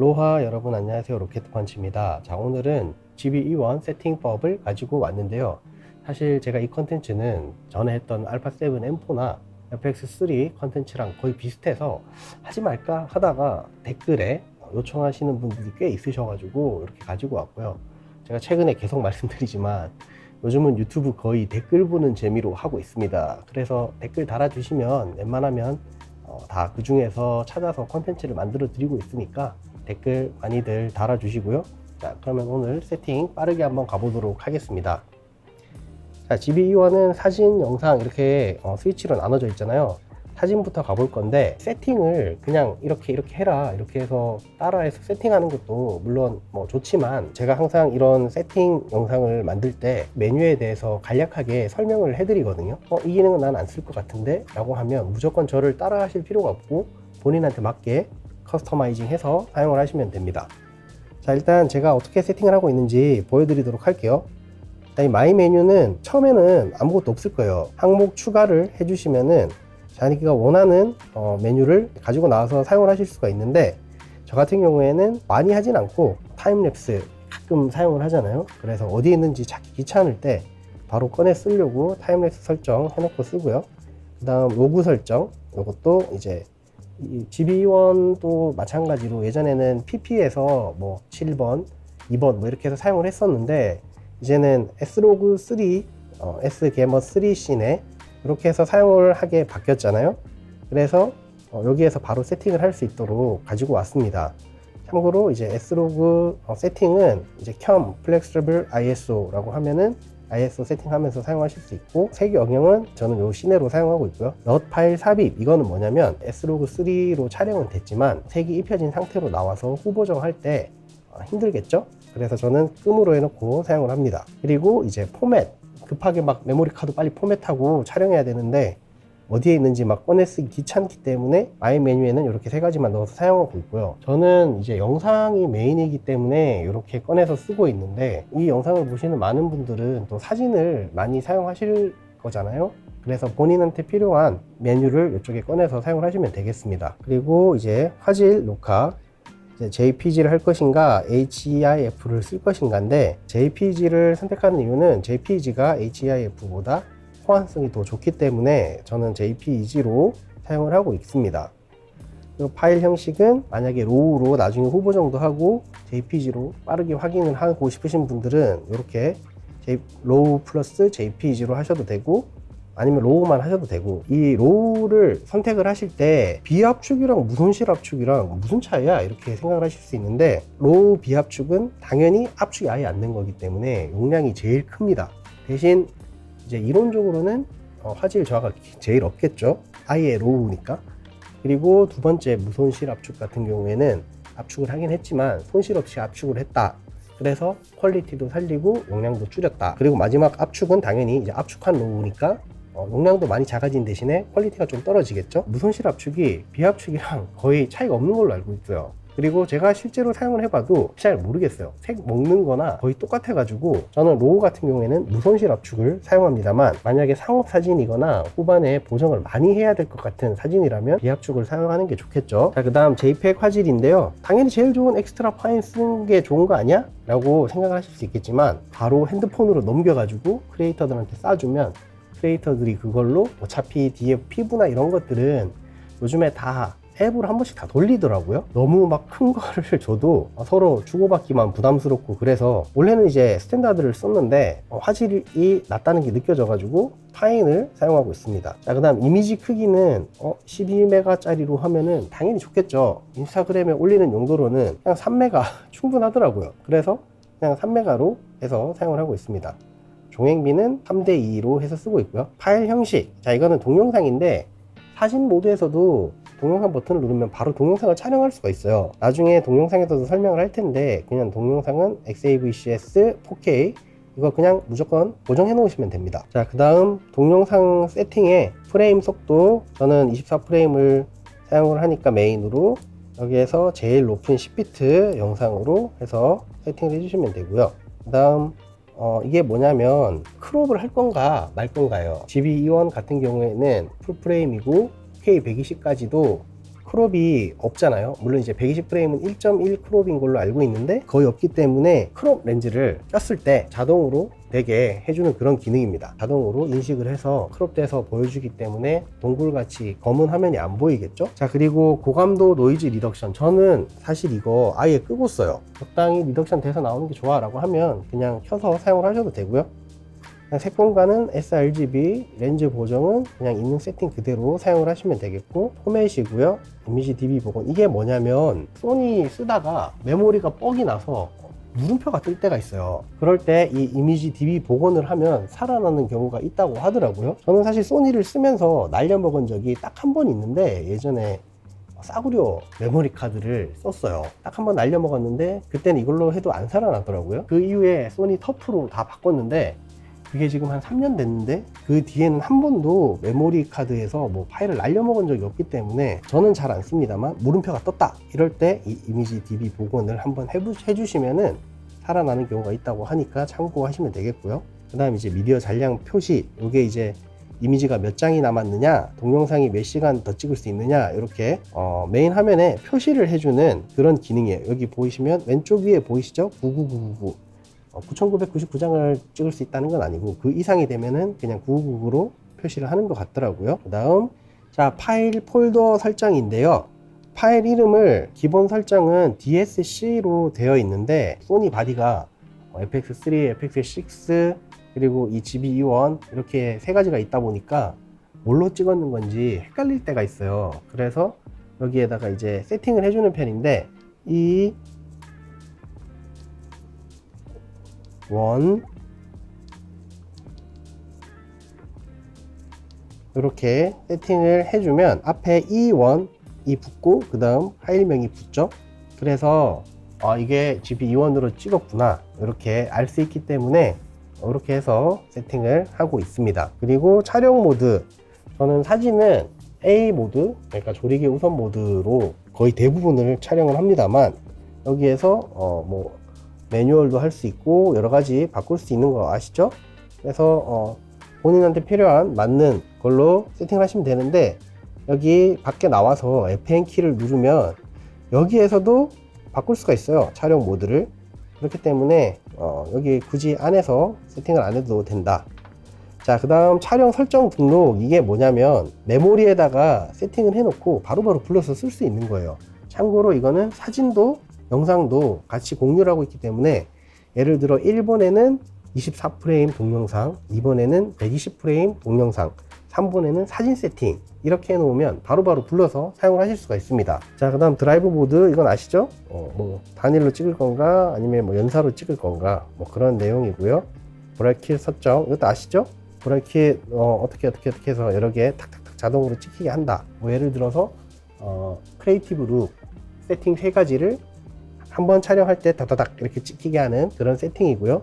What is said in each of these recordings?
로하 여러분 안녕하세요. 로켓펀치입니다. 자, 오늘은 GB-E1 세팅법을 가지고 왔는데요. 사실 제가 이 컨텐츠는 전에 했던 알파7 M4나 FX3 컨텐츠랑 거의 비슷해서 하지 말까 하다가 댓글에 요청하시는 분들이 꽤 있으셔가지고 이렇게 가지고 왔고요. 제가 최근에 계속 말씀드리지만 요즘은 유튜브 거의 댓글 보는 재미로 하고 있습니다. 그래서 댓글 달아주시면 웬만하면 다 그 중에서 찾아서 컨텐츠를 만들어 드리고 있으니까 댓글 많이들 달아주시고요. 자, 그러면 오늘 세팅 빠르게 한번 가보도록 하겠습니다. 자, GB-E1은 사진, 영상 이렇게 스위치로 나눠져 있잖아요. 사진부터 가볼 건데 세팅을 그냥 이렇게 해라 이렇게 해서 따라해서 세팅하는 것도 물론 뭐 좋지만 제가 항상 이런 세팅 영상을 만들 때 메뉴에 대해서 간략하게 설명을 해드리거든요. 이 기능은 난 안 쓸 것 같은데 라고 하면 무조건 저를 따라 하실 필요가 없고 본인한테 맞게 커스터마이징 해서 사용을 하시면 됩니다. 자, 일단 제가 어떻게 세팅을 하고 있는지 보여드리도록 할게요. 이 마이 메뉴는 처음에는 아무것도 없을 거예요. 항목 추가를 해주시면은 자기가 원하는 메뉴를 가지고 나와서 사용을 하실 수가 있는데, 저 같은 경우에는 많이 하진 않고 타임랩스 가끔 사용을 하잖아요. 그래서 어디에 있는지 찾기 귀찮을 때 바로 꺼내 쓰려고 타임랩스 설정 해놓고 쓰고요. 그 다음 로그 설정, 이것도 이제 GB-E1도 마찬가지로 예전에는 PP에서 뭐 7번, 2번 뭐 이렇게 해서 사용을 했었는데, 이제는 Slog3, Sgamma3C네 이렇게 해서 사용을 하게 바뀌었잖아요. 그래서 여기에서 바로 세팅을 할 수 있도록 가지고 왔습니다. 참고로 이제 Slog 세팅은 이제 COM Flexible ISO라고 하면은 ISO 세팅하면서 사용하실 수 있고, 색 영역은 저는 요 시내로 사용하고 있고요. 넛 파일 삽입, 이거는 뭐냐면 Slog3로 촬영은 됐지만 색이 입혀진 상태로 나와서 후보정할 때 힘들겠죠? 그래서 저는 끔으로 해놓고 사용을 합니다. 그리고 이제 포맷, 급하게 막 메모리 카드 빨리 포맷하고 촬영해야 되는데 어디에 있는지 막 꺼내 쓰기 귀찮기 때문에 마이 메뉴에는 이렇게 세 가지만 넣어서 사용하고 있고요. 저는 이제 영상이 메인이기 때문에 이렇게 꺼내서 쓰고 있는데, 이 영상을 보시는 많은 분들은 또 사진을 많이 사용하실 거잖아요. 그래서 본인한테 필요한 메뉴를 이쪽에 꺼내서 사용을 하시면 되겠습니다. 그리고 이제 화질 녹화, JPG를 할 것인가 HEIF를 쓸 것인가인데, JPG를 선택하는 이유는 JPG가 HEIF보다 호환성이 더 좋기 때문에 저는 JPEG로 사용을 하고 있습니다. 그리고 파일 형식은 만약에 로우로 나중에 후보 정도 하고 JPG로 빠르게 확인을 하고 싶으신 분들은 이렇게 로우 플러스 JPEG로 하셔도 되고, 아니면 로우만 하셔도 되고, 이 로우를 선택을 하실 때 비압축이랑 무손실 압축이랑 무슨 차이야 이렇게 생각을 하실 수 있는데, 로우 비압축은 당연히 압축이 아예 안 된 거기 때문에 용량이 제일 큽니다. 대신 이제 이론적으로는 화질 저하가 제일 없겠죠, 아예 로우니까. 그리고 두 번째 무손실 압축 같은 경우에는 압축을 하긴 했지만 손실 없이 압축을 했다, 그래서 퀄리티도 살리고 용량도 줄였다. 그리고 마지막 압축은 당연히 이제 압축한 로우니까 용량도 많이 작아진 대신에 퀄리티가 좀 떨어지겠죠. 무손실 압축이 비압축이랑 거의 차이가 없는 걸로 알고 있어요. 그리고 제가 실제로 사용을 해봐도 잘 모르겠어요. 색 먹는 거나 거의 똑같아 가지고 저는 로우 같은 경우에는 무손실 압축을 사용합니다만, 만약에 상업 사진이거나 후반에 보정을 많이 해야 될 것 같은 사진이라면 비압축을 사용하는 게 좋겠죠. 자, 그 다음 JPEG 화질인데요. 당연히 제일 좋은 엑스트라 파인 쓰는 게 좋은 거 아니야? 라고 생각을 하실 수 있겠지만, 바로 핸드폰으로 넘겨가지고 크리에이터들한테 쏴주면 크리에이터들이 그걸로 어차피 뒤에 피부나 이런 것들은 요즘에 다 앱으로 한 번씩 다 돌리더라고요. 너무 막 큰 거를 줘도 서로 주고받기만 부담스럽고, 그래서 원래는 이제 스탠다드를 썼는데 화질이 낮다는 게 느껴져가지고 파인을 사용하고 있습니다. 자, 그 다음 이미지 크기는 12메가 짜리로 하면은 당연히 좋겠죠. 인스타그램에 올리는 용도로는 그냥 3메가 충분하더라고요. 그래서 그냥 3메가로 해서 사용을 하고 있습니다. 종횡비는 3:2로 해서 쓰고 있고요. 파일 형식, 자, 이거는 동영상인데 사진 모드에서도 동영상 버튼을 누르면 바로 동영상을 촬영할 수가 있어요. 나중에 동영상에서도 설명을 할 텐데, 그냥 동영상은 XAVCS 4K 이거 그냥 무조건 고정해 놓으시면 됩니다. 자, 그 다음 동영상 세팅의 프레임 속도, 저는 24프레임을 사용을 하니까 메인으로 여기에서 제일 높은 10비트 영상으로 해서 세팅을 해주시면 되고요. 그 다음 이게 뭐냐면 크롭을 할 건가 말 건가요. GB-E1 같은 경우에는 풀프레임이고 K120까지도 크롭이 없잖아요. 물론 이제 120프레임은 1.1 크롭인 걸로 알고 있는데 거의 없기 때문에 크롭 렌즈를 꼈을 때 자동으로 되게 해주는 그런 기능입니다. 자동으로 인식을 해서 크롭돼서 보여주기 때문에 동굴같이 검은 화면이 안 보이겠죠. 자, 그리고 고감도 노이즈 리덕션, 저는 사실 이거 아예 끄고 써요. 적당히 리덕션 돼서 나오는 게 좋아 라고 하면 그냥 켜서 사용을 하셔도 되고요. 색공간은 sRGB, 렌즈 보정은 그냥 있는 세팅 그대로 사용을 하시면 되겠고, 포맷이고요. 이미지 DB 복원, 이게 뭐냐면 소니 쓰다가 메모리가 뻑이 나서 물음표가 뜰 때가 있어요. 그럴 때 이 이미지 DB 복원을 하면 살아나는 경우가 있다고 하더라고요. 저는 사실 소니를 쓰면서 날려먹은 적이 딱 한 번 있는데, 예전에 싸구려 메모리 카드를 썼어요. 딱 한 번 날려먹었는데 그때는 이걸로 해도 안 살아나더라고요. 그 이후에 소니 터프로 다 바꿨는데 그게 지금 한 3년 됐는데 그 뒤에는 한 번도 메모리 카드에서 뭐 파일을 날려먹은 적이 없기 때문에 저는 잘 안 씁니다만, 물음표가 떴다 이럴 때 이 이미지 DB 복원을 한번 해주시면은 살아나는 경우가 있다고 하니까 참고하시면 되겠고요. 그 다음 이제 미디어 잔량 표시, 이게 이제 이미지가 몇 장이 남았느냐, 동영상이 몇 시간 더 찍을 수 있느냐, 이렇게 메인 화면에 표시를 해주는 그런 기능이에요. 여기 보이시면 왼쪽 위에 보이시죠? 99999 9999장을 찍을 수 있다는 건 아니고 그 이상이 되면은 그냥 999로 표시를 하는 것 같더라고요. 그 다음, 자, 파일 폴더 설정인데요. 파일 이름을 기본 설정은 DSC로 되어 있는데, 소니 바디가 FX3, FX6 그리고 이 GB-E1 이렇게 세 가지가 있다 보니까 뭘로 찍었는 건지 헷갈릴 때가 있어요. 그래서 여기에다가 이제 세팅을 해주는 편인데, 이 원 이렇게 세팅을 해주면 앞에 E1이 붙고 그 다음 파일명이 붙죠. 그래서 이게 GB-E1으로 찍었구나 이렇게 알 수 있기 때문에 이렇게 해서 세팅을 하고 있습니다. 그리고 촬영 모드, 저는 사진은 A 모드, 그러니까 조리개 우선 모드로 거의 대부분을 촬영을 합니다만, 여기에서 뭐 매뉴얼도 할 수 있고 여러 가지 바꿀 수 있는 거 아시죠? 그래서 본인한테 필요한 맞는 걸로 세팅을 하시면 되는데, 여기 밖에 나와서 FN 키를 누르면 여기에서도 바꿀 수가 있어요, 촬영 모드를. 그렇기 때문에 여기 굳이 안에서 세팅을 안 해도 된다. 자, 그 다음 촬영 설정 등록, 이게 뭐냐면 메모리에다가 세팅을 해놓고 바로바로 불러서 쓸 수 있는 거예요. 참고로 이거는 사진도 영상도 같이 공유를 하고 있기 때문에, 예를 들어 1번에는 24프레임 동영상, 2번에는 120프레임 동영상, 3번에는 사진 세팅, 이렇게 해놓으면 바로바로 불러서 사용을 하실 수가 있습니다. 자, 그 다음 드라이브 모드, 이건 아시죠? 뭐 단일로 찍을 건가 아니면 뭐 연사로 찍을 건가, 뭐 그런 내용이고요. 브라이킷 설정, 이것도 아시죠? 브라이킷 어떻게 해서 여러 개 탁탁탁 자동으로 찍히게 한다. 뭐 예를 들어서 크리에이티브 룩 세팅 3가지를 한번 촬영할 때 다다닥 이렇게 찍히게 하는 그런 세팅이고요.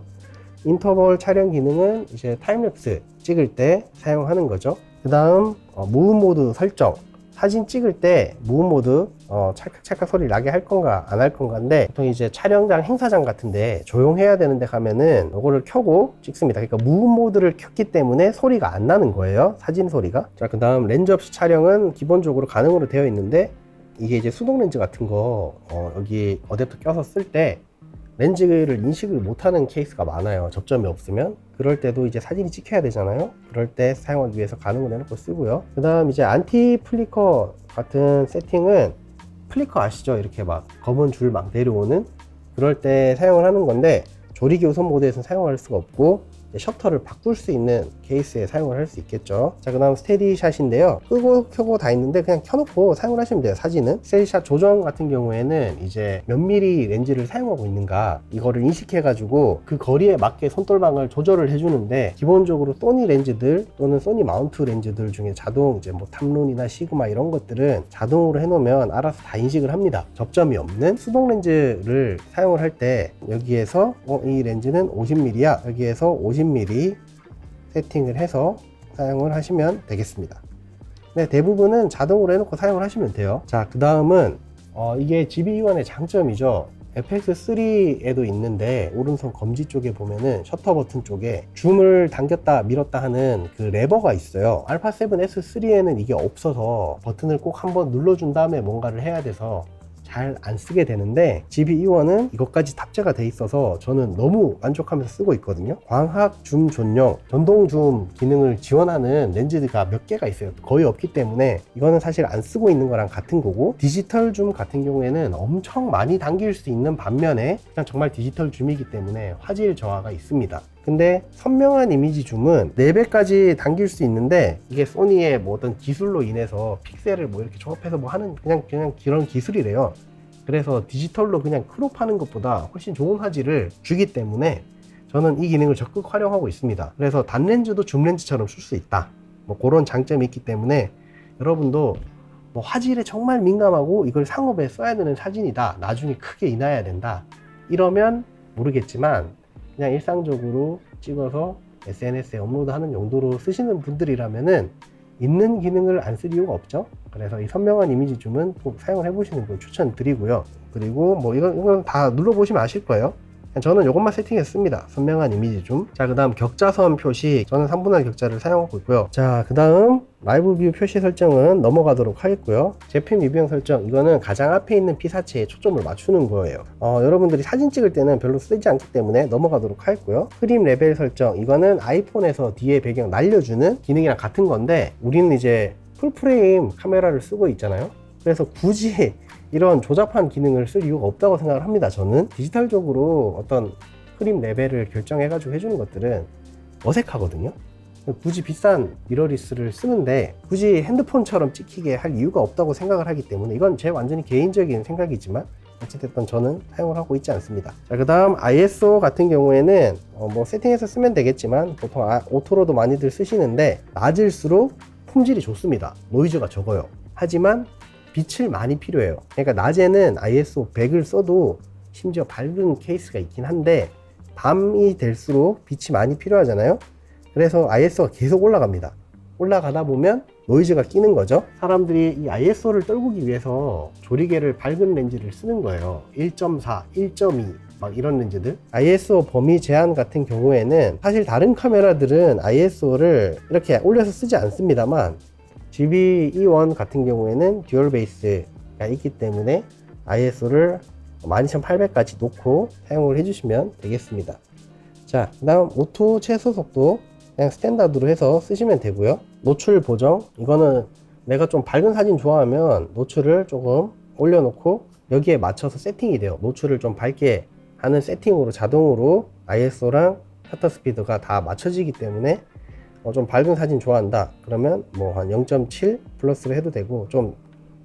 인터벌 촬영 기능은 이제 타임랩스 찍을 때 사용하는 거죠. 그 다음 무브 모드 설정, 사진 찍을 때 무브 모드 찰칵찰칵 소리 나게 할 건가 안 할 건가인데, 보통 이제 촬영장 행사장 같은데 조용해야 되는데 가면은 이거를 켜고 찍습니다. 그러니까 무브 모드를 켰기 때문에 소리가 안 나는 거예요, 사진 소리가. 자, 그 다음 렌즈 없이 촬영은 기본적으로 가능으로 되어 있는데, 이게 이제 수동 렌즈 같은 거 여기 어댑터 껴서 쓸 때 렌즈를 인식을 못하는 케이스가 많아요, 접점이 없으면. 그럴 때도 이제 사진이 찍혀야 되잖아요. 그럴 때 사용하기 위해서 가능을 해놓고 쓰고요. 그 다음 이제 안티 플리커 같은 세팅은, 플리커 아시죠? 이렇게 막 검은 줄 막 내려오는, 그럴 때 사용을 하는 건데, 조리개 우선 모드에서는 사용할 수가 없고 셔터를 바꿀 수 있는 케이스에 사용을 할 수 있겠죠. 자, 그 다음 스테디샷인데요. 끄고 켜고 다 있는데 그냥 켜놓고 사용을 하시면 돼요, 사진은. 스테디샷 조정 같은 경우에는 이제 몇 미리 렌즈를 사용하고 있는가 이거를 인식해 가지고 그 거리에 맞게 손돌방을 조절을 해주는데, 기본적으로 소니 렌즈들 또는 소니 마운트 렌즈들 중에 자동 이제 뭐 탐론이나 시그마 이런 것들은 자동으로 해놓으면 알아서 다 인식을 합니다. 접점이 없는 수동 렌즈를 사용을 할 때 여기에서 이 렌즈는 50mm야, 여기에서 50mm 세팅을 해서 사용을 하시면 되겠습니다. 네, 대부분은 자동으로 해놓고 사용을 하시면 돼요. 자, 그 다음은 이게 GB-E1의 장점이죠. FX3에도 있는데 오른손 검지 쪽에 보면은 셔터 버튼 쪽에 줌을 당겼다 밀었다 하는 그 레버가 있어요. α7S3에는 이게 없어서 버튼을 꼭 한번 눌러준 다음에 뭔가를 해야 돼서 잘 안 쓰게 되는데 GB-E1은 이것까지 탑재가 돼 있어서 저는 너무 만족하면서 쓰고 있거든요. 광학 줌 전용 전동 줌 기능을 지원하는 렌즈가 몇 개가 있어요. 거의 없기 때문에 이거는 사실 안 쓰고 있는 거랑 같은 거고, 디지털 줌 같은 경우에는 엄청 많이 당길 수 있는 반면에 그냥 정말 디지털 줌이기 때문에 화질 저하가 있습니다. 근데 선명한 이미지 줌은 4배까지 당길 수 있는데 이게 소니의 뭐 어떤 기술로 인해서 픽셀을 뭐 이렇게 조합해서 뭐 하는 그냥 그런 기술이래요. 그래서 디지털로 그냥 크롭하는 것보다 훨씬 좋은 화질을 주기 때문에 저는 이 기능을 적극 활용하고 있습니다. 그래서 단렌즈도 줌렌즈처럼 쓸 수 있다, 뭐 그런 장점이 있기 때문에 여러분도 뭐 화질에 정말 민감하고 이걸 상업에 써야 되는 사진이다, 나중에 크게 인화해야 된다 이러면 모르겠지만 그냥 일상적으로 찍어서 SNS에 업로드하는 용도로 쓰시는 분들이라면은 있는 기능을 안 쓸 이유가 없죠. 그래서 이 선명한 이미지 줌은 꼭 사용을 해보시는 걸 추천드리고요. 그리고 뭐 이건 다 눌러보시면 아실 거예요. 저는 이것만 세팅했습니다. 선명한 이미지 줌. 자, 그 다음 격자선 표시. 저는 3분할 격자를 사용하고 있고요. 자, 그 다음 라이브 뷰 표시 설정은 넘어가도록 하겠고요. 제품 리뷰형 설정. 이거는 가장 앞에 있는 피사체에 초점을 맞추는 거예요. 여러분들이 사진 찍을 때는 별로 쓰지 않기 때문에 넘어가도록 하겠고요. 프림 레벨 설정. 이거는 아이폰에서 뒤에 배경 날려주는 기능이랑 같은 건데 우리는 이제 풀프레임 카메라를 쓰고 있잖아요. 그래서 굳이 이런 조잡한 기능을 쓸 이유가 없다고 생각을 합니다. 저는 디지털적으로 어떤 프림 레벨을 결정해 가지고 해주는 것들은 어색하거든요. 굳이 비싼 미러리스를 쓰는데 굳이 핸드폰처럼 찍히게 할 이유가 없다고 생각을 하기 때문에 이건 제 완전히 개인적인 생각이지만 어찌됐든 저는 사용을 하고 있지 않습니다. 자, 그 다음 ISO 같은 경우에는 뭐 세팅해서 쓰면 되겠지만 보통 오토로도 많이들 쓰시는데 낮을수록 품질이 좋습니다. 노이즈가 적어요. 하지만 빛을 많이 필요해요. 그러니까 낮에는 ISO 100을 써도 심지어 밝은 케이스가 있긴 한데 밤이 될수록 빛이 많이 필요하잖아요. 그래서 ISO가 계속 올라갑니다. 올라가다 보면 노이즈가 끼는 거죠. 사람들이 이 ISO를 떨구기 위해서 조리개를 밝은 렌즈를 쓰는 거예요. 1.4, 1.2 막 이런 렌즈들. ISO 범위 제한 같은 경우에는 사실 다른 카메라들은 ISO를 이렇게 올려서 쓰지 않습니다만 GB-E1 같은 경우에는 듀얼 베이스가 있기 때문에 ISO를 12800까지 놓고 사용을 해주시면 되겠습니다. 자, 그 다음 오토 최소 속도 그냥 스탠다드로 해서 쓰시면 되고요. 노출 보정, 이거는 내가 좀 밝은 사진 좋아하면 노출을 조금 올려놓고 여기에 맞춰서 세팅이 돼요. 노출을 좀 밝게 하는 세팅으로 자동으로 ISO랑 셔터 스피드가 다 맞춰지기 때문에 좀 밝은 사진 좋아한다 그러면 뭐 한 0.7 플러스를 해도 되고, 좀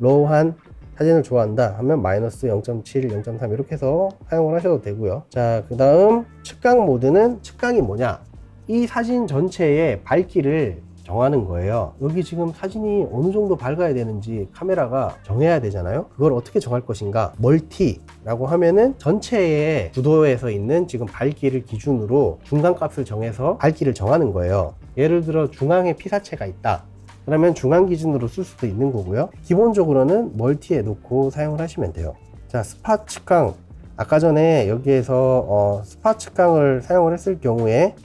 로우한 사진을 좋아한다 하면 마이너스 0.7, 0.3 이렇게 해서 사용을 하셔도 되고요. 자, 그 다음 측강 모드는, 측강이 뭐냐, 이 사진 전체의 밝기를 정하는 거예요. 여기 지금 사진이 어느 정도 밝아야 되는지 카메라가 정해야 되잖아요. 그걸 어떻게 정할 것인가. 멀티라고 하면은 전체의 구도에서 있는 지금 밝기를 기준으로 중간값을 정해서 밝기를 정하는 거예요. 예를 들어 중앙에 피사체가 있다 그러면 중앙 기준으로 쓸 수도 있는 거고요. 기본적으로는 멀티에 놓고 사용을 하시면 돼요. 자, 스팟 측강. 아까 전에 여기에서 스팟 측강을 사용을 했을 경우에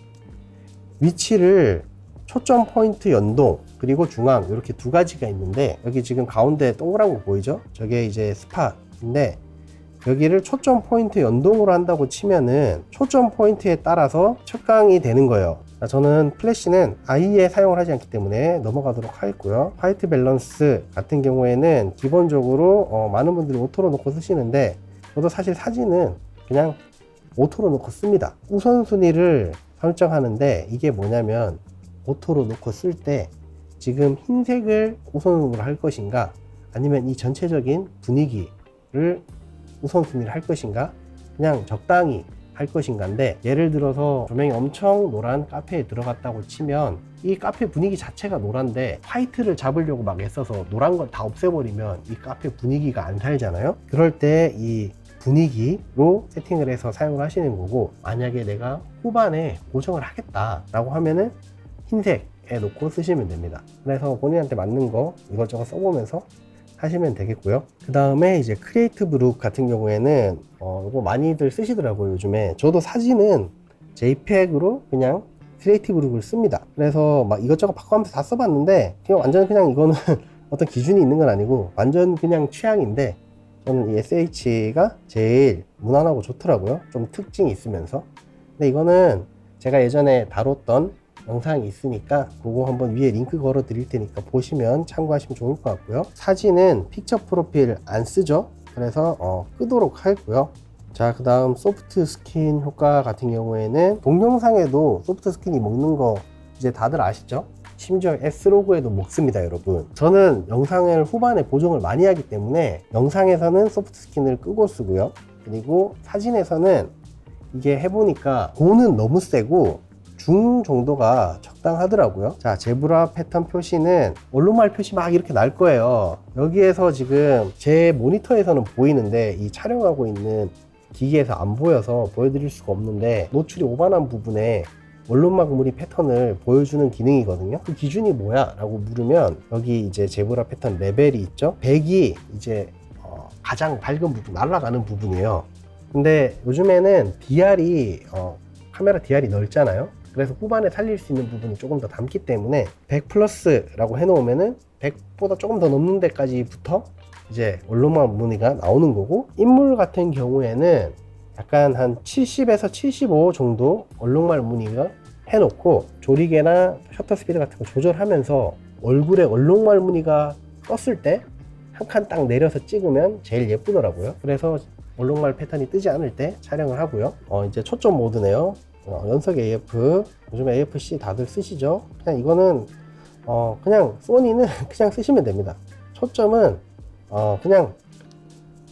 위치를 초점 포인트 연동 그리고 중앙 이렇게 두 가지가 있는데, 여기 지금 가운데 동그란 거 보이죠? 저게 이제 스팟인데 여기를 초점 포인트 연동으로 한다고 치면은 초점 포인트에 따라서 측강이 되는 거예요. 저는 플래시는 아예 사용을 하지 않기 때문에 넘어가도록 하겠고요. 화이트 밸런스 같은 경우에는 기본적으로 많은 분들이 오토로 놓고 쓰시는데 저도 사실 사진은 그냥 오토로 놓고 씁니다. 우선순위를 설정하는데 이게 뭐냐면 오토로 놓고 쓸 때 지금 흰색을 우선으로 할 것인가 아니면 이 전체적인 분위기를 우선순위를 할 것인가 그냥 적당히 할 것인가인데, 예를 들어서 조명이 엄청 노란 카페에 들어갔다고 치면 이 카페 분위기 자체가 노란데 화이트를 잡으려고 막 애써서 노란 걸 다 없애버리면 이 카페 분위기가 안 살잖아요. 그럴 때 이 분위기로 세팅을 해서 사용을 하시는 거고, 만약에 내가 후반에 고정을 하겠다 라고 하면은 흰색에 놓고 쓰시면 됩니다. 그래서 본인한테 맞는 거 이것저것 써보면서 하시면 되겠고요. 그 다음에 이제 크리에이티브 룩 같은 경우에는 이거 많이들 쓰시더라고요. 요즘에 저도 사진은 JPEG으로 그냥 크리에이티브 룩을 씁니다. 그래서 막 이것저것 바꿔가면서 다 써봤는데 그냥 완전 그냥 이거는 어떤 기준이 있는 건 아니고 완전 그냥 취향인데, 저는 이 SH가 제일 무난하고 좋더라고요. 좀 특징이 있으면서. 근데 이거는 제가 예전에 다뤘던 영상이 있으니까 그거 한번 위에 링크 걸어 드릴 테니까 보시면 참고하시면 좋을 것 같고요. 사진은 픽처 프로필 안 쓰죠. 그래서 끄도록 하고요. 자, 그 다음 소프트 스킨 효과 같은 경우에는 동영상에도 소프트 스킨이 먹는 거 이제 다들 아시죠? 심지어 S로그에도 먹습니다, 여러분. 저는 영상을 후반에 보정을 많이 하기 때문에 영상에서는 소프트 스킨을 끄고 쓰고요. 그리고 사진에서는 이게 해보니까 고는 너무 세고 중 정도가 적당하더라고요. 자, 제브라 패턴 표시는 원로말 표시 막 이렇게 날 거예요. 여기에서 지금 제 모니터에서는 보이는데 이 촬영하고 있는 기기에서 안 보여서 보여드릴 수가 없는데, 노출이 오반한 부분에 원론막 무늬 패턴을 보여주는 기능이거든요. 그 기준이 뭐야? 라고 물으면 여기 이제 제브라 패턴 레벨이 있죠. 100이 이제 가장 밝은 부분, 날아가는 부분이에요. 근데 요즘에는 DR이 카메라 DR이 넓잖아요. 그래서 후반에 살릴 수 있는 부분이 조금 더 남기 때문에 100 플러스라고 해놓으면은 100보다 조금 더 넘는 데까지부터 이제 원로막 무늬가 나오는 거고, 인물 같은 경우에는 약간 한 70에서 75 정도 얼룩말 무늬가 해놓고 조리개나 셔터 스피드 같은 거 조절하면서 얼굴에 얼룩말 무늬가 떴을 때 한 칸 딱 내려서 찍으면 제일 예쁘더라고요. 그래서 얼룩말 패턴이 뜨지 않을 때 촬영을 하고요. 이제 초점 모드네요. 연석 AF, 요즘에 AFC 다들 쓰시죠? 그냥 이거는 그냥 소니는 그냥 쓰시면 됩니다. 초점은 그냥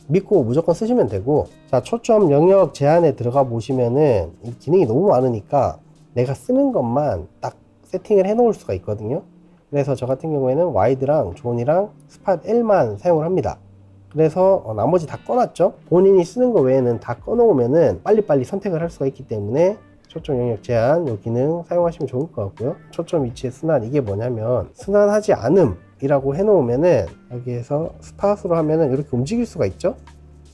믿고 무조건 쓰시면 되고, 자, 초점 영역 제한에 들어가 보시면은 이 기능이 너무 많으니까 내가 쓰는 것만 딱 세팅을 해 놓을 수가 있거든요. 그래서 저 같은 경우에는 와이드랑 존이랑 스팟 L만 사용을 합니다. 그래서 나머지 다 꺼놨죠. 본인이 쓰는 거 외에는 다 꺼놓으면은 빨리빨리 선택을 할 수가 있기 때문에 초점 영역 제한 이 기능 사용하시면 좋을 것 같고요. 초점 위치의 순환, 이게 뭐냐면 순환하지 않음 이라고 해놓으면은 여기에서 스팟으로 하면은 이렇게 움직일 수가 있죠.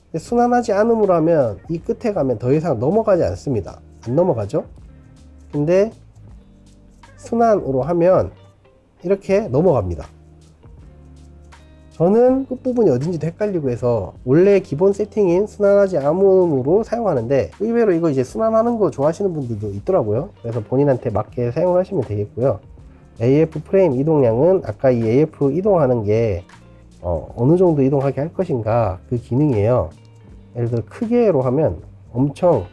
근데 순환하지 않음으로 하면 이 끝에 가면 더 이상 넘어가지 않습니다. 안 넘어가죠. 근데 순환으로 하면 이렇게 넘어갑니다. 저는 끝부분이 어딘지도 헷갈리고 해서 원래 기본 세팅인 순환하지 않음으로 사용하는데, 의외로 이거 이제 순환하는 거 좋아하시는 분들도 있더라고요. 그래서 본인한테 맞게 사용을 하시면 되겠고요. AF 프레임 이동량은 아까 이 AF 이동하는 게 어느 정도 이동하게 할 것인가, 그 기능이에요. 예를 들어 크게로 하면 엄청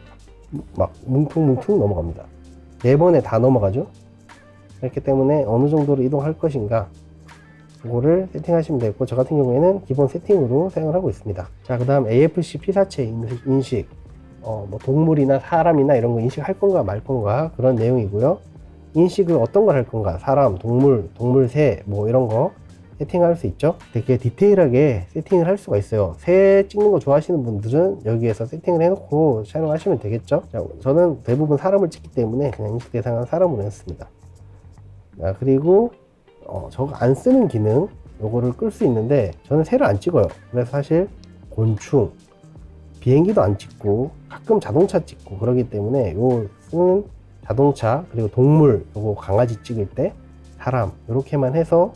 막 뭉퉁뭉퉁 넘어갑니다. 4번에 다 넘어가죠. 그렇기 때문에 어느 정도로 이동할 것인가, 그거를 세팅하시면 되고, 저 같은 경우에는 기본 세팅으로 사용을 하고 있습니다. 자, 그 다음 AFC 피사체 인식, 뭐 동물이나 사람이나 이런 거 인식할 건가 말 건가, 그런 내용이고요. 인식을 어떤 걸 할 건가, 사람, 동물, 새, 뭐 이런 거 세팅할 수 있죠. 되게 디테일하게 세팅을 할 수가 있어요. 새 찍는 거 좋아하시는 분들은 여기에서 세팅을 해놓고 촬영하시면 되겠죠. 자, 저는 대부분 사람을 찍기 때문에 그냥 인식 대상한 사람으로 했습니다. 자, 그리고 저거 안 쓰는 기능, 요거를 끌 수 있는데 저는 새를 안 찍어요. 그래서 사실 곤충, 비행기도 안 찍고 가끔 자동차 찍고 그러기 때문에 요 쓰는 자동차, 그리고 동물, 요거 강아지 찍을 때 사람, 이렇게만 해서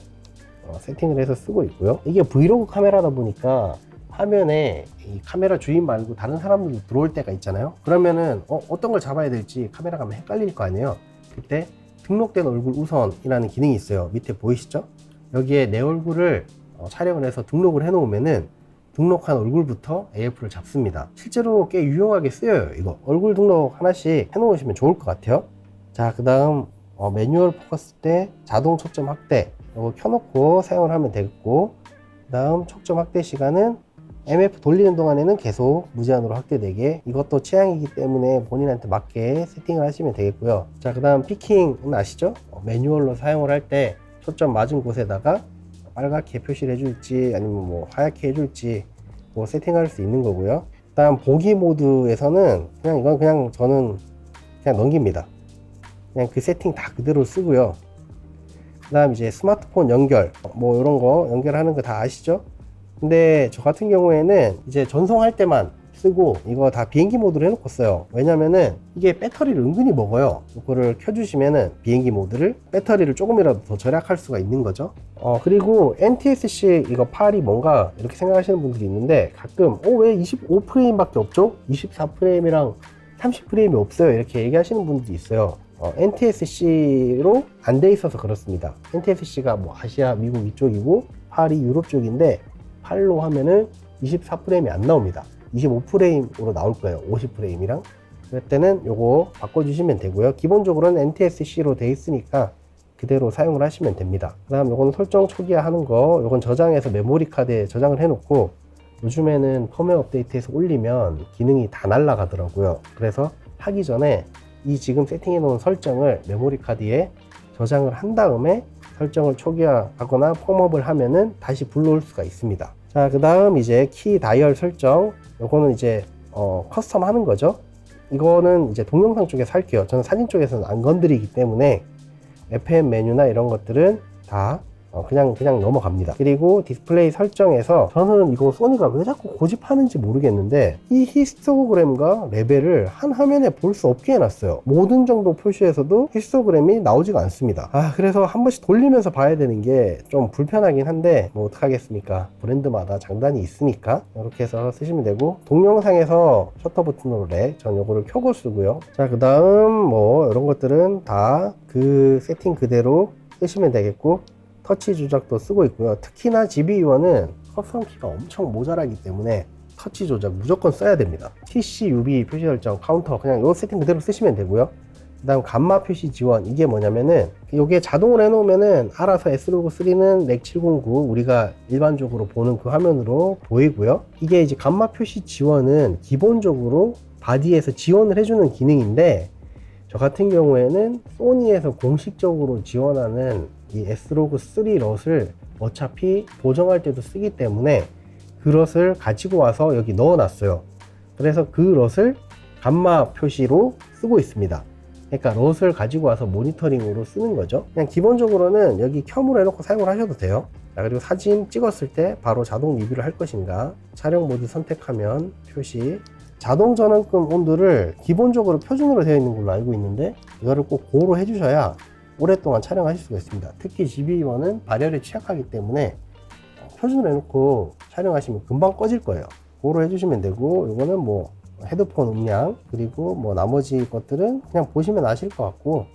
세팅을 해서 쓰고 있고요. 이게 브이로그 카메라다 보니까 화면에 이 카메라 주인 말고 다른 사람들이 들어올 때가 있잖아요. 그러면은 어떤 걸 잡아야 될지 카메라가 헷갈릴 거 아니에요. 그때 등록된 얼굴 우선이라는 기능이 있어요. 밑에 보이시죠? 여기에 내 얼굴을 촬영을 해서 등록을 해 놓으면은 등록한 얼굴부터 AF를 잡습니다. 실제로 꽤 유용하게 쓰여요. 이거 얼굴 등록 하나씩 해 놓으시면 좋을 것 같아요. 자, 그 다음 매뉴얼 포커스 때 자동 초점 확대, 이거 켜놓고 사용을 하면 되겠고, 그 다음 초점 확대 시간은 MF 돌리는 동안에는 계속 무제한으로 확대되게, 이것도 취향이기 때문에 본인한테 맞게 세팅을 하시면 되겠고요. 자, 그 다음 피킹은 아시죠? 매뉴얼로 사용을 할 때 초점 맞은 곳에다가 빨갛게 표시를 해줄지 아니면 뭐 하얗게 해줄지 뭐 세팅할 수 있는 거고요. 그 다음 보기 모드에서는 이건 그냥 저는 그냥 넘깁니다. 그냥 그 세팅 다 그대로 쓰고요. 그 다음 이제 스마트폰 연결, 뭐 이런 거 연결하는 거 다 아시죠? 근데 저 같은 경우에는 이제 전송할 때만 쓰고 이거 다 비행기 모드로 해놓고 써요. 왜냐면은 이게 배터리를 은근히 먹어요. 이거를 켜주시면은 비행기 모드를 배터리를 조금이라도 더 절약할 수가 있는 거죠. 그리고 NTSC 이거 팔이 뭔가 이렇게 생각하시는 분들이 있는데 가끔 왜 25프레임밖에 없죠? 24프레임이랑 30프레임이 없어요. 이렇게 얘기하시는 분들이 있어요. NTSC로 안 돼 있어서 그렇습니다. NTSC가 뭐 아시아, 미국 이쪽이고 팔이 유럽 쪽인데 팔로 하면은 24프레임이 안 나옵니다. 25프레임으로 나올 거예요. 50프레임이랑. 그럴 때는 요거 바꿔주시면 되고요. 기본적으로는 NTSC로 돼 있으니까 그대로 사용을 하시면 됩니다. 그 다음 요거는 설정 초기화 하는 거, 요건 저장해서 메모리 카드에 저장을 해놓고 요즘에는 펌웨어 업데이트해서 올리면 기능이 다 날아가더라고요. 그래서 하기 전에 이 지금 세팅해 놓은 설정을 메모리 카드에 저장을 한 다음에 설정을 초기화하거나 펌업을 하면은 다시 불러올 수가 있습니다. 자, 그 다음 이제 키 다이얼 설정, 요거는 이제 커스텀 하는 거죠. 이거는 이제 동영상 쪽에서 할게요. 저는 사진 쪽에서는 안 건드리기 때문에 FM 메뉴나 이런 것들은 다 그냥 넘어갑니다. 그리고 디스플레이 설정에서 저는 이거 소니가 왜 자꾸 고집하는지 모르겠는데 이 히스토그램과 레벨을 한 화면에 볼 수 없게 해놨어요. 모든 정도 표시에서도 히스토그램이 나오지가 않습니다. 그래서 한 번씩 돌리면서 봐야 되는 게 좀 불편하긴 한데 뭐 어떡하겠습니까. 브랜드마다 장단이 있으니까 이렇게 해서 쓰시면 되고, 동영상에서 셔터 버튼으로 전 요거를 켜고 쓰고요. 자, 그 다음 뭐 이런 것들은 다 그 세팅 그대로 쓰시면 되겠고, 터치 조작도 쓰고 있고요. 특히나 GBU1은 커스텀 키가 엄청 모자라기 때문에 터치 조작 무조건 써야 됩니다. TC, UV 표시 설정, 카운터 그냥 요 세팅 그대로 쓰시면 되고요. 그 다음 감마 표시 지원, 이게 뭐냐면은 요게 자동으로 해놓으면은 알아서 S로그3는 렉 709 우리가 일반적으로 보는 그 화면으로 보이고요. 이게 이제 감마 표시 지원은 기본적으로 바디에서 지원을 해주는 기능인데, 저 같은 경우에는 소니에서 공식적으로 지원하는 이 S로그3 럿을 어차피 보정할 때도 쓰기 때문에 그 럿을 가지고 와서 여기 넣어 놨어요. 그래서 그 럿을 감마 표시로 쓰고 있습니다. 그러니까 럿을 가지고 와서 모니터링으로 쓰는 거죠. 그냥 기본적으로는 여기 켬으로 해놓고 사용을 하셔도 돼요. 자, 그리고 사진 찍었을 때 바로 자동 리뷰를 할 것인가, 촬영 모드 선택하면 표시, 자동 전원금 온도를 기본적으로 표준으로 되어 있는 걸로 알고 있는데 이거를 꼭 고로 해주셔야 오랫동안 촬영하실 수가 있습니다. 특히 GBE1은 발열에 취약하기 때문에 표준으로 해놓고 촬영하시면 금방 꺼질 거예요. 고로 해주시면 되고, 이거는 뭐 헤드폰 음량, 그리고 뭐 나머지 것들은 그냥 보시면 아실 것 같고,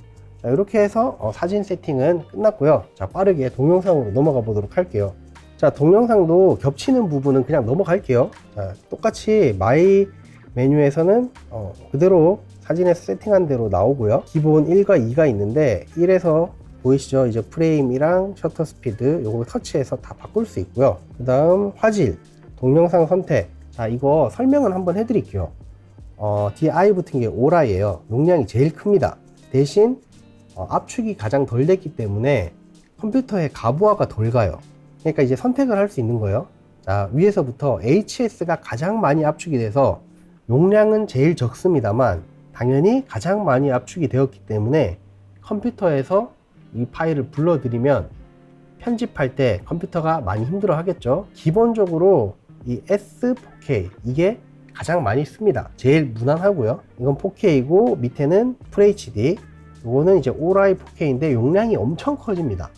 자, 이렇게 해서 사진 세팅은 끝났고요. 자, 빠르게 동영상으로 넘어가 보도록 할게요. 자, 동영상도 겹치는 부분은 그냥 넘어갈게요. 자, 똑같이 마이 메뉴에서는 그대로 사진에서 세팅한 대로 나오고요. 기본 1과 2가 있는데 1에서 보이시죠? 이제 프레임이랑 셔터 스피드 요거 터치해서 다 바꿀 수 있고요. 그 다음 화질, 동영상 선택. 자, 이거 설명은 한번 해드릴게요. DI 붙은 게 오라이에요. 용량이 제일 큽니다. 대신 압축이 가장 덜 됐기 때문에 컴퓨터의 가부하가 덜 가요. 그러니까 이제 선택을 할 수 있는 거예요. 자, 위에서부터 HS가 가장 많이 압축이 돼서 용량은 제일 적습니다만 당연히 가장 많이 압축이 되었기 때문에 컴퓨터에서 이 파일을 불러들이면 편집할 때 컴퓨터가 많이 힘들어 하겠죠. 기본적으로 이 S4K 이게 가장 많이 씁니다. 제일 무난하고요. 이건 4K이고 밑에는 FHD, 이거는 이제 ORI 4K인데 용량이 엄청 커집니다.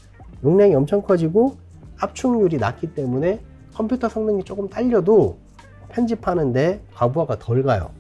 용량이 엄청 커지고 압축률이 낮기 때문에 컴퓨터 성능이 조금 딸려도 편집하는데 과부하가 덜 가요.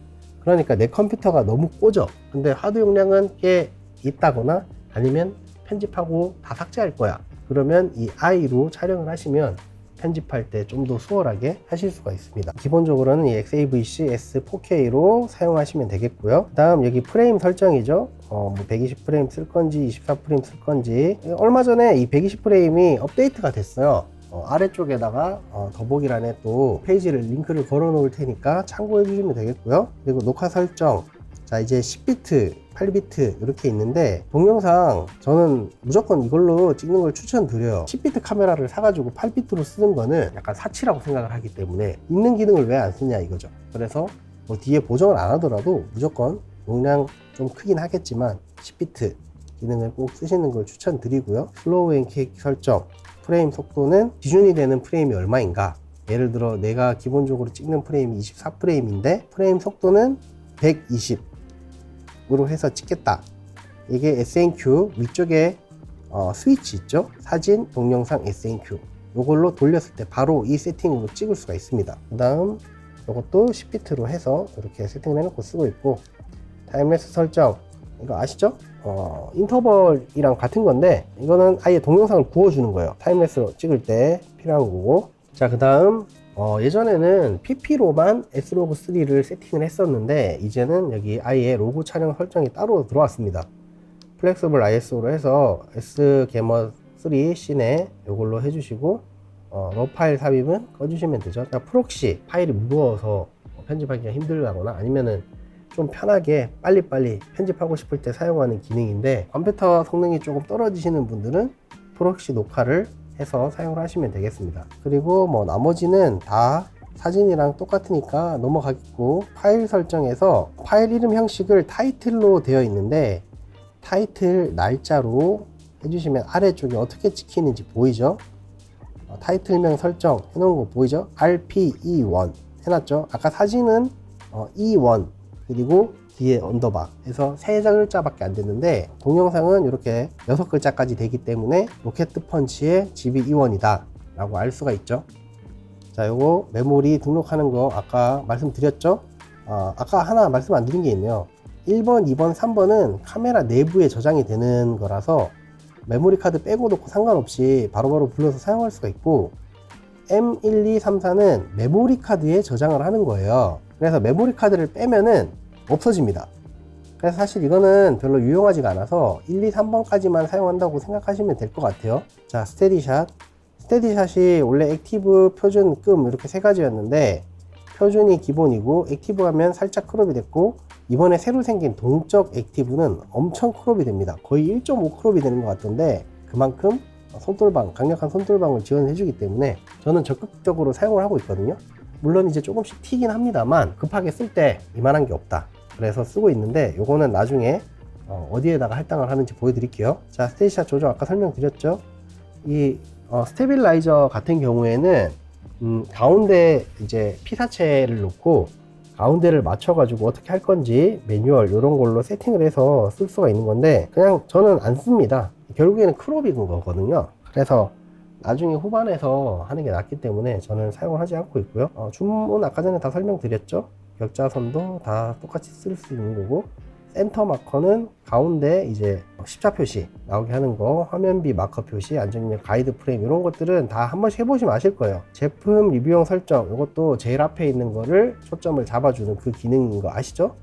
그러니까 내 컴퓨터가 너무 꽂아. 근데 하드 용량은 꽤 있다거나 아니면 편집하고 다 삭제할 거야. 그러면 이 I로 촬영을 하시면 편집할 때 좀 더 수월하게 하실 수가 있습니다. 기본적으로는 이 XAVC S4K로 사용하시면 되겠고요. 그 다음 여기 프레임 설정이죠. 뭐 120프레임 쓸 건지 24프레임 쓸 건지. 얼마 전에 이 120프레임이 업데이트가 됐어요. 아래쪽에다가 더보기란에 또 페이지를 링크를 걸어 놓을 테니까 참고해 주시면 되겠고요. 그리고 녹화 설정, 자 이제 10비트 8비트 이렇게 있는데, 동영상 저는 무조건 이걸로 찍는 걸 추천드려요. 10비트 카메라를 사가지고 8비트로 쓰는 거는 약간 사치라고 생각을 하기 때문에 있는 기능을 왜 안 쓰냐 이거죠. 그래서 뭐 뒤에 보정을 안 하더라도 무조건 용량 좀 크긴 하겠지만 10비트 기능을 꼭 쓰시는 걸 추천드리고요. 슬로우 앤 케이크 설정, 프레임 속도는 기준이 되는 프레임이 얼마인가 예를 들어 내가 기본적으로 찍는 프레임이 24프레임인데 프레임 속도는 120으로 해서 찍겠다. 이게 S&Q 위쪽에 스위치 있죠? 사진, 동영상, S&Q. 이걸로 돌렸을 때 바로 이 세팅으로 찍을 수가 있습니다. 그 다음 이것도 10비트로 해서 이렇게 세팅을 해놓고 쓰고 있고, 타임랩스 설정 이거 아시죠? 인터벌이랑 같은 건데 이거는 아예 동영상을 구워주는 거예요. 타임랩스로 찍을 때 필요한 거고. 자, 그 다음 예전에는 PP로만 S로그3를 세팅을 했었는데 이제는 여기 아예 로고 촬영 설정이 따로 들어왔습니다. 플렉서블 ISO로 해서 S게머3 씬에 이걸로 해주시고 러 파일 삽입은 꺼주시면 되죠. 프록시 파일이 무거워서 편집하기가 힘들다거나 아니면은 좀 편하게 빨리빨리 편집하고 싶을 때 사용하는 기능인데, 컴퓨터 성능이 조금 떨어지시는 분들은 프록시 녹화를 해서 사용을 하시면 되겠습니다. 그리고 뭐 나머지는 다 사진이랑 똑같으니까 넘어가겠고, 파일 설정에서 파일 이름 형식을 타이틀로 되어 있는데 타이틀 날짜로 해주시면 아래쪽에 어떻게 찍히는지 보이죠? 타이틀명 설정 해놓은 거 보이죠? RPE1 해놨죠? 아까 사진은 E1 그리고 뒤에 언더바 해서 3글자밖에 안 됐는데, 동영상은 이렇게 6글자까지 되기 때문에 로켓 펀치의 GB2원이다 라고 알 수가 있죠. 자, 요거 메모리 등록하는 거 아까 말씀드렸죠. 아까 하나 말씀 안 드린 게 있네요. 1번, 2번, 3번은 카메라 내부에 저장이 되는 거라서 메모리 카드 빼고 놓고 상관없이 바로바로 불러서 사용할 수가 있고, M1, 2, 3, 4는 메모리 카드에 저장을 하는 거예요. 그래서 메모리 카드를 빼면은 없어집니다. 그래서 사실 이거는 별로 유용하지가 않아서 1, 2, 3번까지만 사용한다고 생각하시면 될 것 같아요. 자, 스테디샷. 스테디샷이 원래 액티브, 표준, 끔 이렇게 세 가지였는데 표준이 기본이고 액티브 하면 살짝 크롭이 됐고, 이번에 새로 생긴 동적 액티브는 엄청 크롭이 됩니다. 거의 1.5 크롭이 되는 것 같던데, 그만큼 손돌방, 강력한 손돌방을 지원해 주기 때문에 저는 적극적으로 사용을 하고 있거든요. 물론 이제 조금씩 튀긴 합니다만 급하게 쓸 때 이만한 게 없다 그래서 쓰고 있는데, 요거는 나중에 어디에다가 할당을 하는지 보여드릴게요. 자, 스테디샷 조정 아까 설명드렸죠. 이 스테빌라이저 같은 경우에는 가운데 이제 피사체를 놓고 가운데를 맞춰 가지고 어떻게 할 건지 매뉴얼 이런 걸로 세팅을 해서 쓸 수가 있는 건데, 그냥 저는 안 씁니다. 결국에는 크롭인 거거든요. 그래서 나중에 후반에서 하는 게 낫기 때문에 저는 사용을 하지 않고 있고요. 줌은 아까 전에 다 설명드렸죠. 격자선도 다 똑같이 쓸 수 있는 거고, 센터 마커는 가운데 이제 십자 표시 나오게 하는 거, 화면비 마커 표시, 안정력 가이드 프레임 이런 것들은 다 한 번씩 해보시면 아실 거예요. 제품 리뷰용 설정 이것도 제일 앞에 있는 거를 초점을 잡아주는 그 기능인 거 아시죠?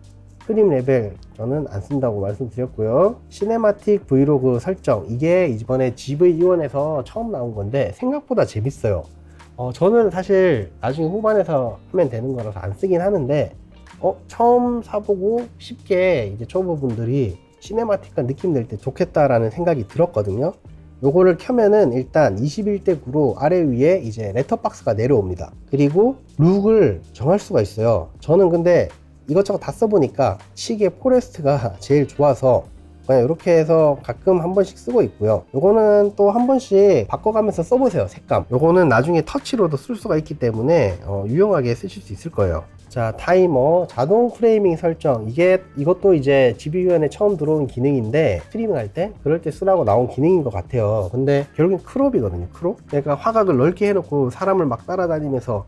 프림 레벨 저는 안 쓴다고 말씀드렸고요. 시네마틱 브이로그 설정, 이게 이번에 GV1에서 처음 나온 건데 생각보다 재밌어요. 저는 사실 나중에 후반에서 하면 되는 거라서 안 쓰긴 하는데, 처음 사보고 쉽게 이제 초보분들이 시네마틱한 느낌 낼 때 좋겠다라는 생각이 들었거든요. 요거를 켜면은 일단 21대 9로 아래 위에 이제 레터박스가 내려옵니다. 그리고 룩을 정할 수가 있어요. 저는 근데 이것저것 다 써보니까 시계 포레스트가 제일 좋아서 그냥 이렇게 해서 가끔 한 번씩 쓰고 있고요. 요거는 또 한 번씩 바꿔가면서 써보세요. 색감 요거는 나중에 터치로도 쓸 수가 있기 때문에 유용하게 쓰실 수 있을 거예요. 자, 타이머, 자동 프레이밍 설정, 이것도 이제 GBUN에 처음 들어온 기능인데 스트리밍 할 때 그럴 때 쓰라고 나온 기능인 것 같아요. 근데 결국엔 크롭이거든요. 크롭. 그러니까 화각을 넓게 해놓고 사람을 막 따라다니면서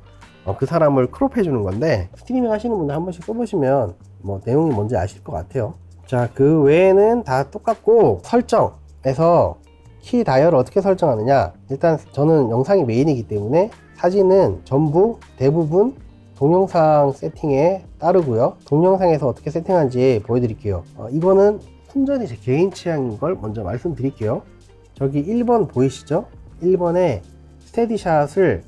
그 사람을 크롭 해주는 건데, 스트리밍 하시는 분들 한 번씩 써보시면 뭐 내용이 뭔지 아실 것 같아요. 자, 그 외에는 다 똑같고, 설정에서 키 다이얼을 어떻게 설정하느냐, 일단 저는 영상이 메인이기 때문에 사진은 전부 대부분 동영상 세팅에 따르고요. 동영상에서 어떻게 세팅하는지 보여드릴게요. 이거는 순전히 제 개인 취향인 걸 먼저 말씀드릴게요. 저기 1번 보이시죠? 1번에 스테디샷을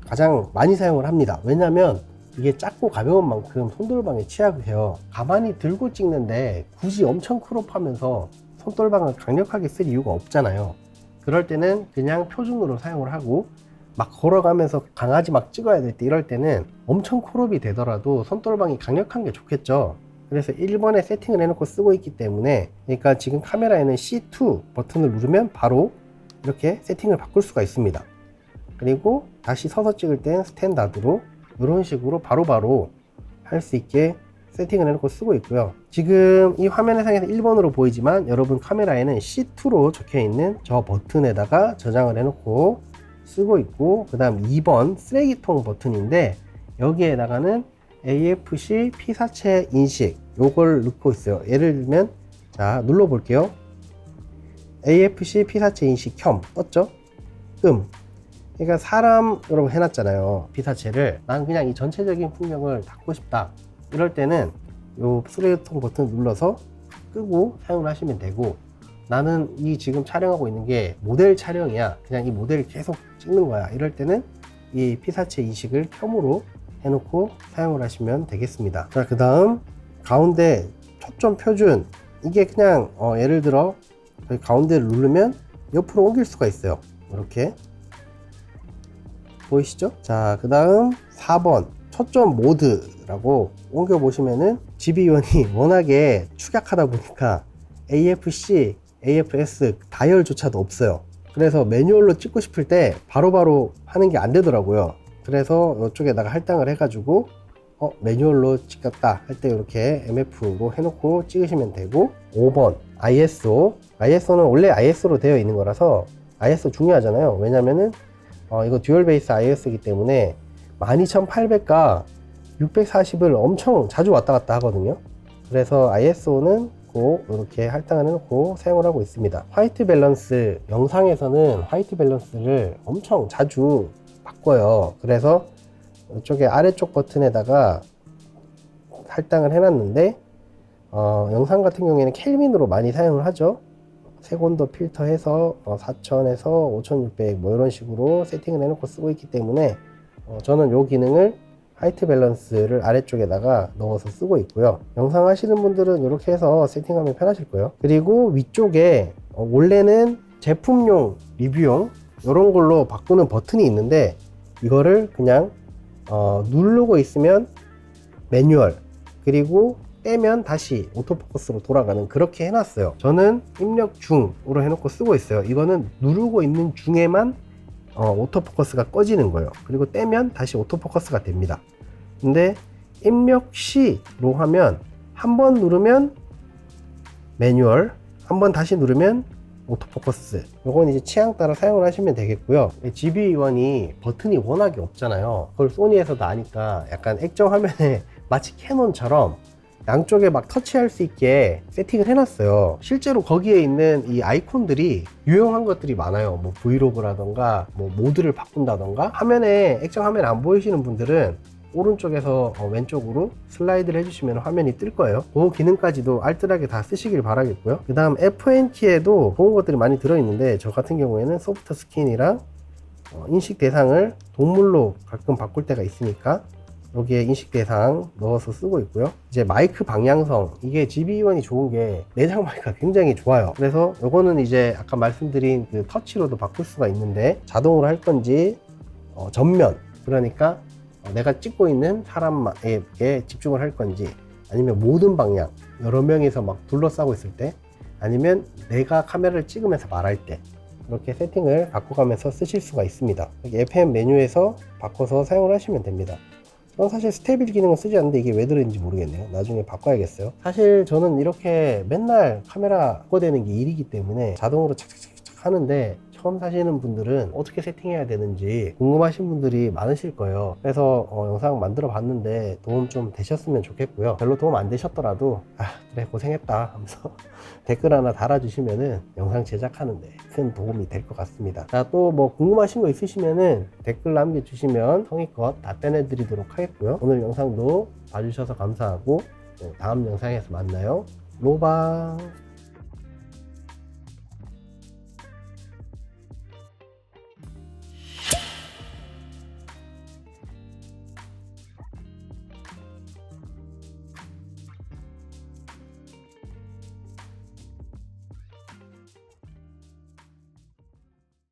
가장 많이 사용을 합니다. 왜냐면 이게 작고 가벼운 만큼 손돌방에 취약해요. 가만히 들고 찍는데 굳이 엄청 크롭하면서 손돌방을 강력하게 쓸 이유가 없잖아요. 그럴 때는 그냥 표준으로 사용을 하고, 막 걸어가면서 강아지 막 찍어야 될 때 이럴 때는 엄청 크롭이 되더라도 손돌방이 강력한 게 좋겠죠. 그래서 1번에 세팅을 해놓고 쓰고 있기 때문에, 그러니까 지금 카메라에는 C2 버튼을 누르면 바로 이렇게 세팅을 바꿀 수가 있습니다. 그리고 다시 서서 찍을 땐 스탠다드로 이런 식으로 바로바로 할 수 있게 세팅을 해놓고 쓰고 있고요. 지금 이 화면상에서 1번으로 보이지만 여러분 카메라에는 C2로 적혀 있는 저 버튼에다가 저장을 해놓고 쓰고 있고, 그 다음 2번 쓰레기통 버튼인데 여기에다가는 AFC 피사체 인식 요걸 넣고 있어요. 예를 들면 자 눌러 볼게요. AFC 피사체 인식 켬 떴죠? 그러니까 사람 여러분 해놨잖아요. 피사체를 난 그냥 이 전체적인 풍경을 담고 싶다 이럴 때는 요 쓰레기통 버튼 눌러서 끄고 사용을 하시면 되고, 나는 이 지금 촬영하고 있는 게 모델 촬영이야, 그냥 이 모델을 계속 찍는 거야 이럴 때는 이 피사체 인식을 켬으로 해놓고 사용을 하시면 되겠습니다. 자, 그 다음 가운데 초점 표준, 이게 그냥 예를 들어 여기 가운데를 누르면 옆으로 옮길 수가 있어요. 이렇게 보이시죠? 자, 그 다음 4번 초점 모드라고 옮겨 보시면은 GB원이 워낙에 축약하다 보니까 AFC, AFS 다이얼조차도 없어요. 그래서 매뉴얼로 찍고 싶을 때 바로바로 하는 게 안 되더라고요. 그래서 이쪽에다가 할당을 해가지고 매뉴얼로 찍었다 할 때 이렇게 MF로 해놓고 찍으시면 되고, 5번 ISO는 원래 ISO로 되어 있는 거라서 ISO 중요하잖아요. 왜냐면은 이거 듀얼 베이스 ISO이기 때문에 12800과 640을 엄청 자주 왔다 갔다 하거든요. 그래서 ISO는 꼭 이렇게 할당을 해놓고 사용을 하고 있습니다. 화이트 밸런스, 영상에서는 화이트 밸런스를 엄청 자주 바꿔요. 그래서 이쪽에 아래쪽 버튼에다가 할당을 해놨는데 영상 같은 경우에는 켈빈으로 많이 사용을 하죠. 색온도 필터해서 4000에서 5600 뭐 이런 식으로 세팅을 해놓고 쓰고 있기 때문에 저는 이 기능을 화이트 밸런스를 아래쪽에다가 넣어서 쓰고 있고요. 영상 하시는 분들은 이렇게 해서 세팅하면 편하실 거예요. 그리고 위쪽에 원래는 제품용, 리뷰용 이런 걸로 바꾸는 버튼이 있는데 이거를 그냥 누르고 있으면 매뉴얼, 그리고 빼면 다시 오토포커스로 돌아가는, 그렇게 해놨어요. 저는 입력 중으로 해놓고 쓰고 있어요. 이거는 누르고 있는 중에만 오토포커스가 꺼지는 거예요. 그리고 떼면 다시 오토포커스가 됩니다. 근데 입력 시로 하면 한 번 누르면 매뉴얼, 한 번 다시 누르면 오토포커스. 요건 이제 취향 따라 사용을 하시면 되겠고요. GBE1이 버튼이 워낙에 없잖아요. 그걸 소니에서도 아니까 약간 액정 화면에 마치 캐논처럼 양쪽에 막 터치할 수 있게 세팅을 해놨어요. 실제로 거기에 있는 이 아이콘들이 유용한 것들이 많아요. 뭐 브이로그라던가 뭐 모드를 바꾼다던가. 화면에 액정 화면에 안 보이시는 분들은 오른쪽에서 왼쪽으로 슬라이드를 해주시면 화면이 뜰 거예요. 그 기능까지도 알뜰하게 다 쓰시길 바라겠고요. 그 다음 FN키에도 좋은 것들이 많이 들어있는데 저 같은 경우에는 소프트 스킨이랑 인식 대상을 동물로 가끔 바꿀 때가 있으니까 여기에 인식 대상 넣어서 쓰고 있고요. 이제 마이크 방향성, 이게 GBE1이 좋은 게 내장 마이크가 굉장히 좋아요. 그래서 요거는 이제 아까 말씀드린 그 터치로도 바꿀 수가 있는데 자동으로 할 건지 전면, 그러니까 내가 찍고 있는 사람에게 집중을 할 건지, 아니면 모든 방향 여러 명이서 막 둘러싸고 있을 때, 아니면 내가 카메라를 찍으면서 말할 때, 이렇게 세팅을 바꿔가면서 쓰실 수가 있습니다. 여기 FM 메뉴에서 바꿔서 사용을 하시면 됩니다. 저는 사실 스테빌 기능은 쓰지 않는데 이게 왜 들어있는지 모르겠네요. 나중에 바꿔야겠어요. 사실 저는 이렇게 맨날 카메라 바꿔대는 게 일이기 때문에 자동으로 착착착착 하는데, 처음 사시는 분들은 어떻게 세팅해야 되는지 궁금하신 분들이 많으실 거예요. 그래서 영상 만들어 봤는데 도움 좀 되셨으면 좋겠고요. 별로 도움 안 되셨더라도 그래 고생했다 하면서 댓글 하나 달아주시면은 영상 제작하는데 큰 도움이 될 것 같습니다. 자, 또 뭐 궁금하신 거 있으시면은 댓글 남겨주시면 성의껏 답변해 드리도록 하겠고요. 오늘 영상도 봐주셔서 감사하고 다음 영상에서 만나요. 로바.